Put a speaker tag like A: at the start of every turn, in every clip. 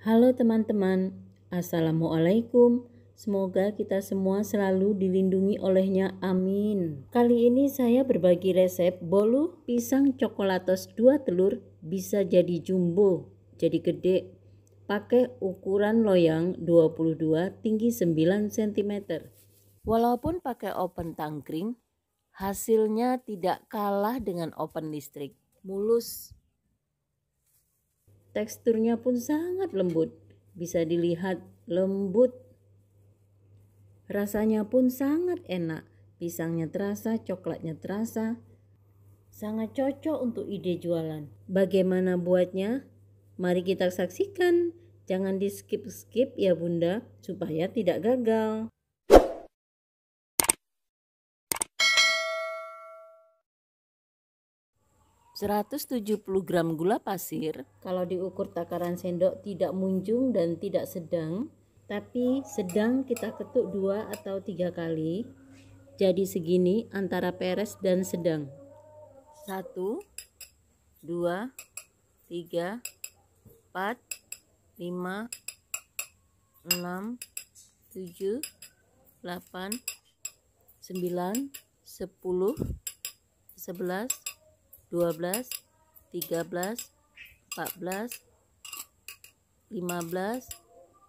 A: Halo teman-teman, Assalamualaikum. Semoga kita semua selalu dilindungi olehnya, amin. Kali ini saya berbagi resep bolu pisang coklatos 2 telur bisa jadi jumbo, jadi gede. Pakai ukuran loyang 22, tinggi 9 cm. Walaupun pakai oven tangkring, hasilnya tidak kalah dengan oven listrik. Mulus. Teksturnya pun sangat lembut, bisa dilihat lembut. Rasanya pun sangat enak, pisangnya terasa, coklatnya terasa. Sangat cocok untuk ide jualan. Bagaimana buatnya? Mari kita saksikan. Jangan di skip-skip ya bunda, supaya tidak gagal. 170 gram gula pasir. Kalau diukur takaran sendok tidak munjung dan tidak sedang, tapi sedang kita ketuk 2 atau 3 kali. Jadi segini antara peres dan sedang. 1, 2, 3, 4, 5, 6, 7, 8, 9, 10, 11, 12, 13, 14, 15,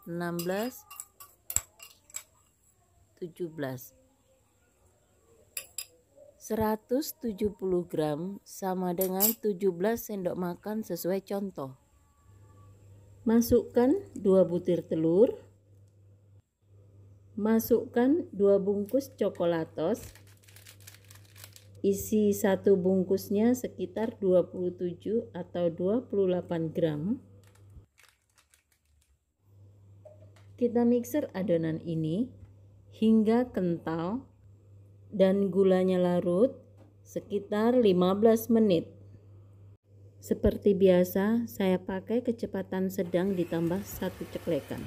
A: 16, 17. 170 gram sama dengan 17 sendok makan sesuai contoh. Masukkan 2 butir telur. Masukkan 2 bungkus coklatos. Isi satu bungkusnya sekitar 27 atau 28 gram. Kita mixer adonan ini hingga kental dan gulanya larut sekitar 15 menit. Seperti biasa, saya pakai kecepatan sedang ditambah 1 ceklekan.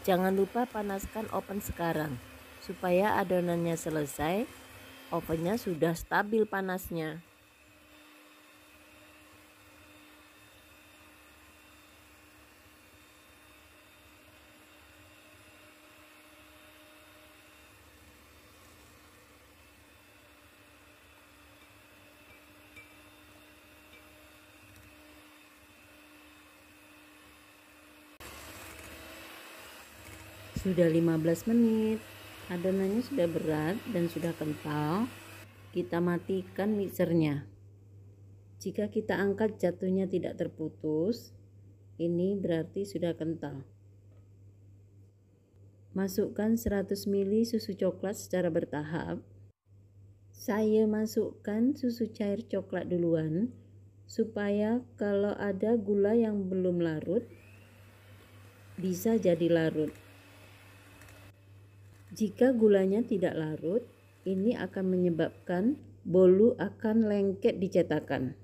A: Jangan lupa panaskan oven sekarang supaya adonannya selesai. Ovennya sudah stabil panasnya. Sudah 15 menit. Adonannya sudah berat dan sudah kental. Kita matikan mixernya. Jika kita angkat jatuhnya tidak terputus, ini berarti sudah kental. Masukkan 100 ml susu coklat secara bertahap. Saya masukkan susu cair coklat duluan, supaya kalau ada gula yang belum larut, bisa jadi larut. Jika gulanya tidak larut, ini akan menyebabkan bolu akan lengket di cetakan.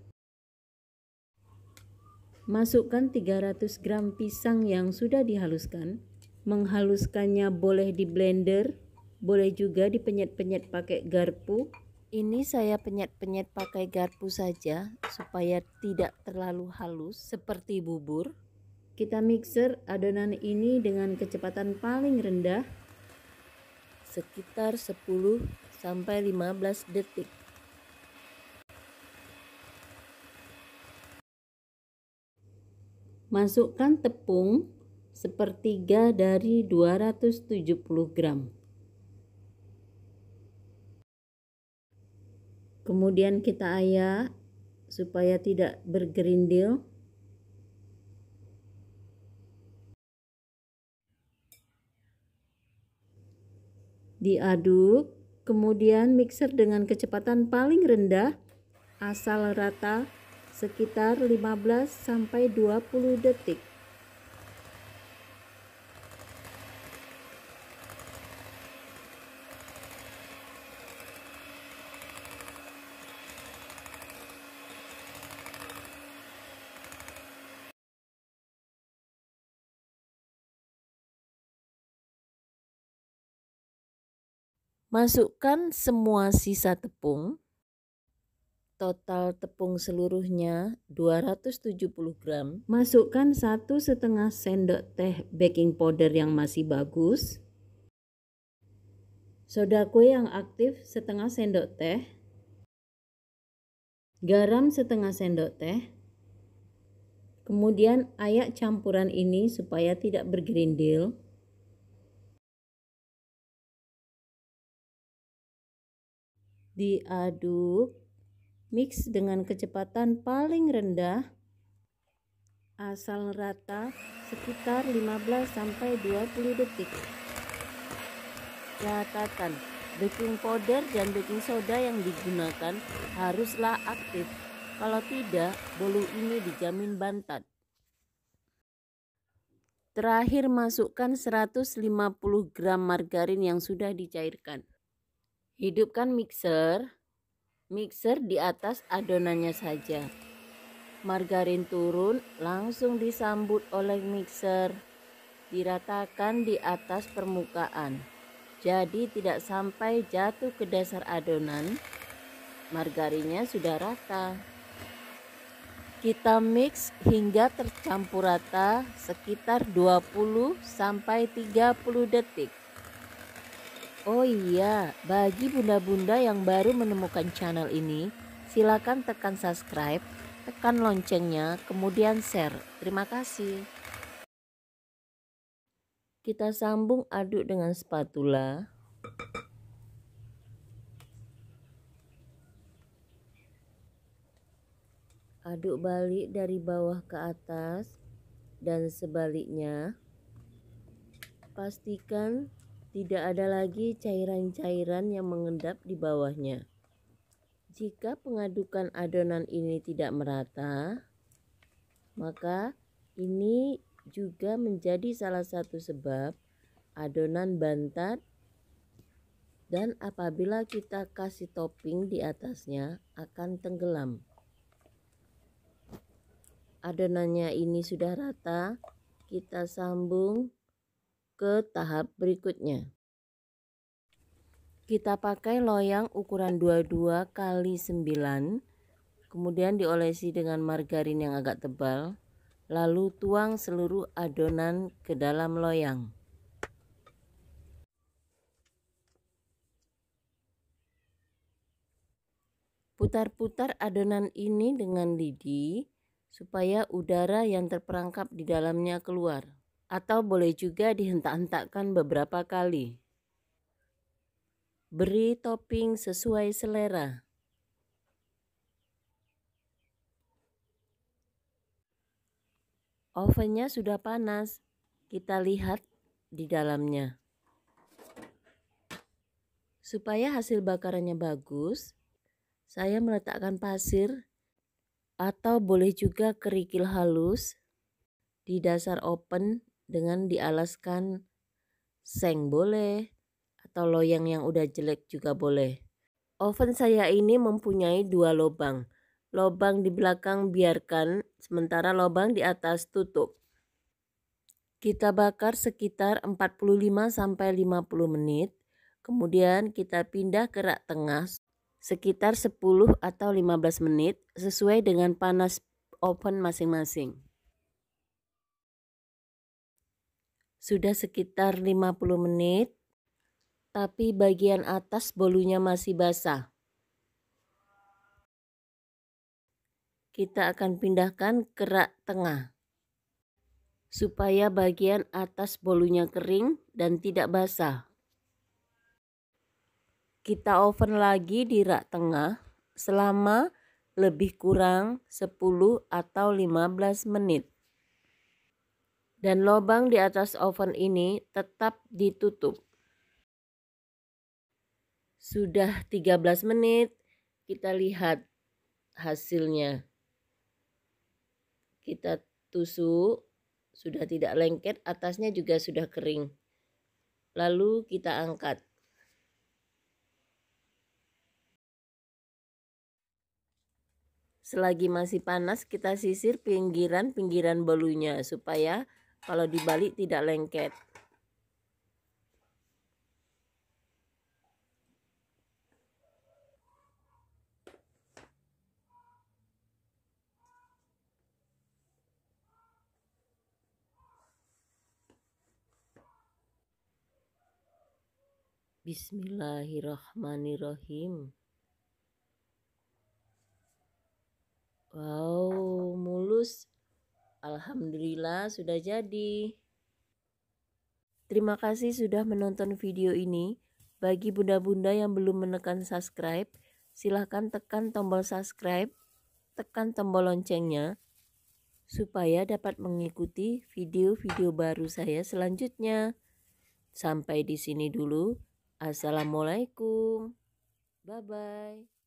A: Masukkan 300 gram pisang yang sudah dihaluskan. Menghaluskannya boleh di blender, boleh juga dipenyet-penyet pakai garpu. Ini saya penyet-penyet pakai garpu saja supaya tidak terlalu halus seperti bubur. Kita mixer adonan ini dengan kecepatan paling rendah sekitar 10 sampai 15 detik. Masukkan tepung sepertiga dari 270 gram. Kemudian kita ayak supaya tidak bergerindil. Diaduk, kemudian mixer dengan kecepatan paling rendah asal rata sekitar 15 sampai 20 detik. Masukkan semua sisa tepung. Total tepung seluruhnya 270 gram. Masukkan 1,5 sendok teh baking powder yang masih bagus. Soda kue yang aktif setengah sendok teh. Garam setengah sendok teh. Kemudian ayak campuran ini supaya tidak bergerindil. Diaduk, mix dengan kecepatan paling rendah asal rata sekitar 15-20 detik. Catatan, baking powder dan baking soda yang digunakan haruslah aktif. Kalau tidak, bolu ini dijamin bantat. Terakhir, masukkan 150 gram margarin yang sudah dicairkan. Hidupkan mixer di atas adonannya saja. Margarin turun, langsung disambut oleh mixer, diratakan di atas permukaan. Jadi tidak sampai jatuh ke dasar adonan, margarinnya sudah rata. Kita mix hingga tercampur rata sekitar 20-30 detik. Oh iya, bagi bunda-bunda yang baru menemukan channel ini, silakan tekan subscribe, tekan loncengnya, kemudian share. Terima kasih. Kita sambung aduk dengan spatula. Aduk balik dari bawah ke atas dan sebaliknya. Pastikan tidak ada lagi cairan-cairan yang mengendap di bawahnya. Jika pengadukan adonan ini tidak merata, maka ini juga menjadi salah satu sebab adonan bantat, dan apabila kita kasih topping di atasnya akan tenggelam. Adonannya ini sudah rata, kita sambung ke tahap berikutnya. Kita pakai loyang ukuran 22 x 9, kemudian diolesi dengan margarin yang agak tebal, lalu tuang seluruh adonan ke dalam loyang. Putar-putar adonan ini dengan lidi supaya udara yang terperangkap di dalamnya keluar, atau boleh juga dihentak-hentakkan beberapa kali. Beri topping sesuai selera. Ovennya sudah panas, kita lihat di dalamnya. Supaya hasil bakarannya bagus, saya meletakkan pasir atau boleh juga kerikil halus di dasar oven dengan dialaskan seng boleh, atau loyang yang udah jelek juga boleh. Oven saya ini mempunyai 2 lubang. Lubang di belakang biarkan, sementara lubang di atas tutup. Kita bakar sekitar 45-50 menit. Kemudian kita pindah ke rak tengah sekitar 10 atau 15 menit sesuai dengan panas oven masing-masing. Sudah sekitar 50 menit, tapi bagian atas bolunya masih basah. Kita akan pindahkan ke rak tengah supaya bagian atas bolunya kering dan tidak basah. Kita oven lagi di rak tengah selama lebih kurang 10 atau 15 menit. Dan lubang di atas oven ini tetap ditutup. Sudah 13 menit, kita lihat hasilnya. Kita tusuk, sudah tidak lengket, atasnya juga sudah kering. Lalu kita angkat. Selagi masih panas, kita sisir pinggiran-pinggiran bolunya supaya kalau dibalik tidak lengket. Bismillahirrahmanirrahim. Wow, mulus. Alhamdulillah sudah jadi. Terima kasih sudah menonton video ini. Bagi bunda-bunda yang belum menekan subscribe, silahkan tekan tombol subscribe, tekan tombol loncengnya, supaya dapat mengikuti video-video baru saya selanjutnya. Sampai di sini dulu. Assalamualaikum. Bye-bye.